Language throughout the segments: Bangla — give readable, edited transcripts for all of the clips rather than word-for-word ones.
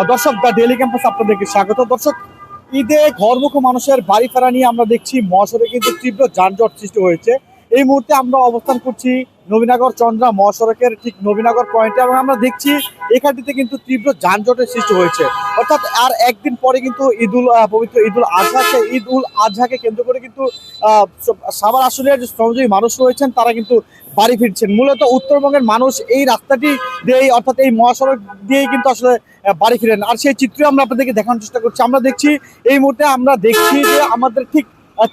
দর্শক, দ্য ডেইলি ক্যাম্পাস আপনাদেরকে স্বাগত। দর্শক, ঈদে ঘরমুখী মানুষের বাড়ি ফেরা নিয়ে আমরা দেখছি মহাসড়কে কিন্তু তীব্র যানজট সৃষ্টি হয়েছে। এই মুহূর্তে আমরা অবস্থান করছি নবীনগর চন্দ্রা মহাসড়কের ঠিক নবীনগর পয়েন্টে, এবং আমরা দেখছি এখানটিতে কিন্তু তীব্র যানজটের সৃষ্টি হয়েছে। অর্থাৎ আর একদিন পরে কিন্তু পবিত্র ঈদ উল আজহাকে কেন্দ্র করে কিন্তু সাভার আশুলিয়ার যে শ্রমজীবী মানুষ রয়েছেন তারা কিন্তু বাড়ি ফিরছেন। মূলত উত্তরবঙ্গের মানুষ এই রাস্তাটি দিয়েই, অর্থাৎ এই মহাসড়ক দিয়েই কিন্তু আসলে বাড়ি ফিরেন। আর সেই চিত্র আমরা আপনাদেরকে দেখানোর চেষ্টা করছি। আমরা দেখছি এই মুহূর্তে আমরা দেখছি যে আমাদের ঠিক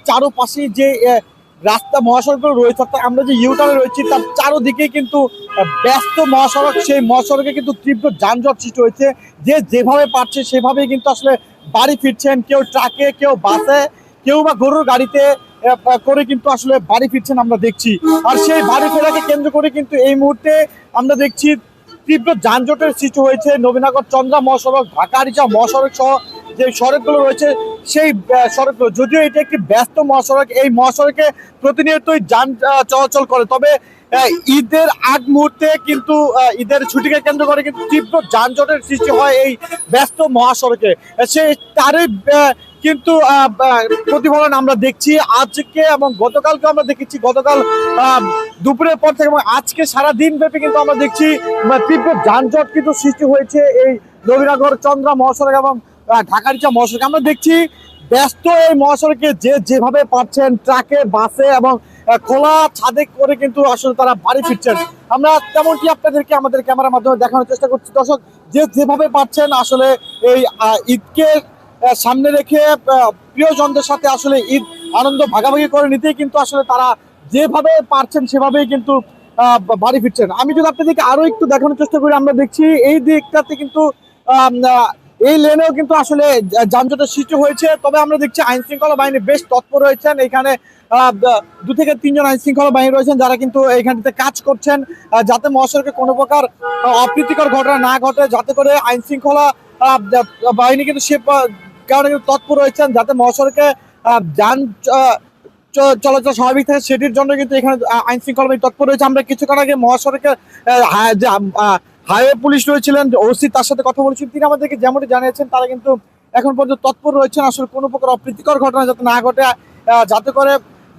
চারোপাশে যে রাস্তা মহাসড়কগুলো রয়েছে, অর্থাৎ আমরা যে ইউটার্নে রয়েছি তার চারোদিকেই কিন্তু ব্যস্ত মহাসড়ক। সেই মহাসড়কে কিন্তু তীব্র যানজট সৃষ্টি হয়েছে। যে যেভাবে পারছে সেভাবেই কিন্তু আসলে বাড়ি ফিরছেন, কেউ ট্রাকে, কেউ বাসে, কেউ বা গরুর গাড়িতে করে কিন্তু আসলে বাড়ি ফিরছেন আমরা দেখছি। আর সেই বাড়ি ফেরাকে কেন্দ্র করে কিন্তু এই মুহূর্তে আমরা দেখছি তীব্র যানজটের সৃষ্টি হয়েছে নবীনগর চন্দ্রা মহাসড়ক, ঢাকা আরিচা মহাসড়ক সহ যে সড়কগুলো রয়েছে সেই সড়কগুলো। যদিও এটা একটি ব্যস্ত মহাসড়ক, এই মহাসড়কে প্রতিনিয়তই যান চলাচল করে, তবে ঈদের আগ মুহূর্তে কিন্তু ঈদের ছুটিকে কেন্দ্র করে কিন্তু তীব্র যানজটের সৃষ্টি হয় এই ব্যস্ত মহাসড়কে। সেই তারই কিন্তু প্রতিফলন আমরা দেখছি আজকে এবং গতকালকে। আমরা দেখেছি গতকাল দুপুরের পর থেকে এবং আজকে সারা দিন ব্যাপী কিন্তু আমরা দেখছি তীব্র যানজট কিন্তু সৃষ্টি হয়েছে এই নবীনগর চন্দ্রা মহাসড়ক এবং ঢাকারিচা মহাসড়ক। আমরা দেখছি ব্যস্ত এই মহাসড়কে যে যেভাবে পাচ্ছেন ট্রাকে, বাসে এবং খোলা ছাদে করে কিন্তু আসলে তারা বাড়ি ফিরছেন। আমরা তেমনটি আপনাদেরকে আমাদের ক্যামেরার মাধ্যমে দেখানোর চেষ্টা করছি। দর্শক, যে যেভাবে পাচ্ছেন আসলে এই ঈদকে সামনে রেখে প্রিয়জনদের সাথে আসলে ঈদ আনন্দ ভাগাভাগি করে নিতেই কিন্তু আসলে তারা যেভাবে পারছেন সেভাবেই কিন্তু বাড়ি ফিরছেন। আমি যদি আপনাদেরকে আরো একটু দেখানোর চেষ্টা করি, আমরা দেখছি এই দিকটাতে কিন্তু এই লেনেও কিন্তু আসলে যানজটের সৃষ্টি হয়েছে। তবে আমরা দেখছি আইন শৃঙ্খলা বাহিনী বেশ তৎপর রয়েছেন। এখানে 2 থেকে 3 জন আইন শৃঙ্খলা বাহিনী রয়েছেন যারা কিন্তু এইখানটিতে কাজ করছেন যাতে মহাসড়কে কোনো প্রকার অপ্রীতিকর ঘটনা না ঘটে, যাতে করে আইন শৃঙ্খলা বাহিনী কিন্তু সে কারণে কিন্তু তৎপর রয়েছেন যাতে মহাসড়কে যান চলাচল স্বাভাবিক থাকে, সেটির জন্য কিন্তু এখানে আইন শৃঙ্খলা বাহিনী তৎপর রয়েছে। আমরা কিছুক্ষণ আগে মহাসড়কে হাইওয়ে পুলিশ রয়েছিলেন, ওসি, তার সাথে কথা বলেছি। তিনি আমাদেরকে যেমনটি জানিয়েছেন তারা কিন্তু এখন পর্যন্ত তৎপর রয়েছেন আসলে কোনো প্রকার অপ্রীতিকর ঘটনা যাতে না ঘটে, যাতে করে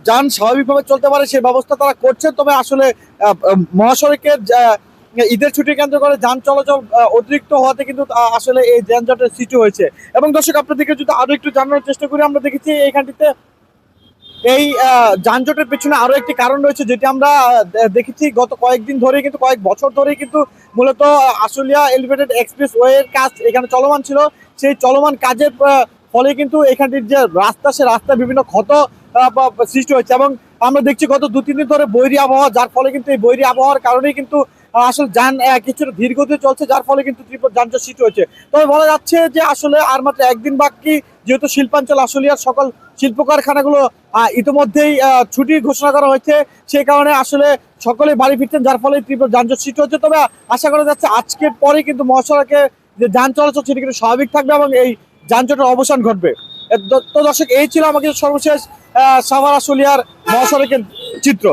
যান স্বাভাবিকভাবে চলতে পারে সেই ব্যবস্থা তারা করছেন। তবে আসলে মহাসড়কের ঈদের ছুটি কেন্দ্র করে যান চলাচল অতিরিক্ত হওয়াতে কিন্তু আসলে এই যানজটের সৃষ্টি হয়েছে। এবং দর্শক, আপনাদেরকে যদি আরো একটু জানানোর চেষ্টা করি, আমরা দেখেছি এইখানটিতে এই যানজটের পেছনে আরো একটি কারণ রয়েছে যেটি আমরা দেখেছি গত কয়েকদিন ধরে, কিন্তু কয়েক বছর ধরেই কিন্তু মূলত আশুলিয়া এলিভেটেড এক্সপ্রেস ওয়ের কাজ এখানে চলমান ছিল। সেই চলমান কাজের ফলে কিন্তু এখানটির যে রাস্তা, সে রাস্তায় বিভিন্ন ক্ষত সৃষ্টি হয়েছে। এবং আমরা দেখছি গত 2-3 দিন ধরে বৈরী আবহাওয়া, যার ফলে কিন্তু এই বৈরী আবহাওয়ার কারণেই কিন্তু আসলে যান কিছুটা ধীর গতিতে চলছে, যার ফলে কিন্তু তীব্র যানজট সৃষ্টি হয়েছে। তবে বলা যাচ্ছে যে আসলে আর মাত্র একদিন বাকি, যেহেতু শিল্পাঞ্চল আশুলিয়ার সকল শিল্প কারখানাগুলো ইতিমধ্যেই ছুটি ঘোষণা করা হয়েছে, সেই কারণে আসলে সকলেই বাড়ি ফিরছেন, যার ফলে তীব্র যানজট সৃষ্টি হচ্ছে। তবে আশা করা যাচ্ছে আজকের পরে কিন্তু মহাসড়কে যে যান চলাচল সেটি কিন্তু স্বাভাবিক থাকবে এবং এই যানজটের অবসান ঘটবে। তো দর্শক, এই ছিল আমাকে সর্বশেষ সাভার আশুলিয়ার মহাসড়কের চিত্র।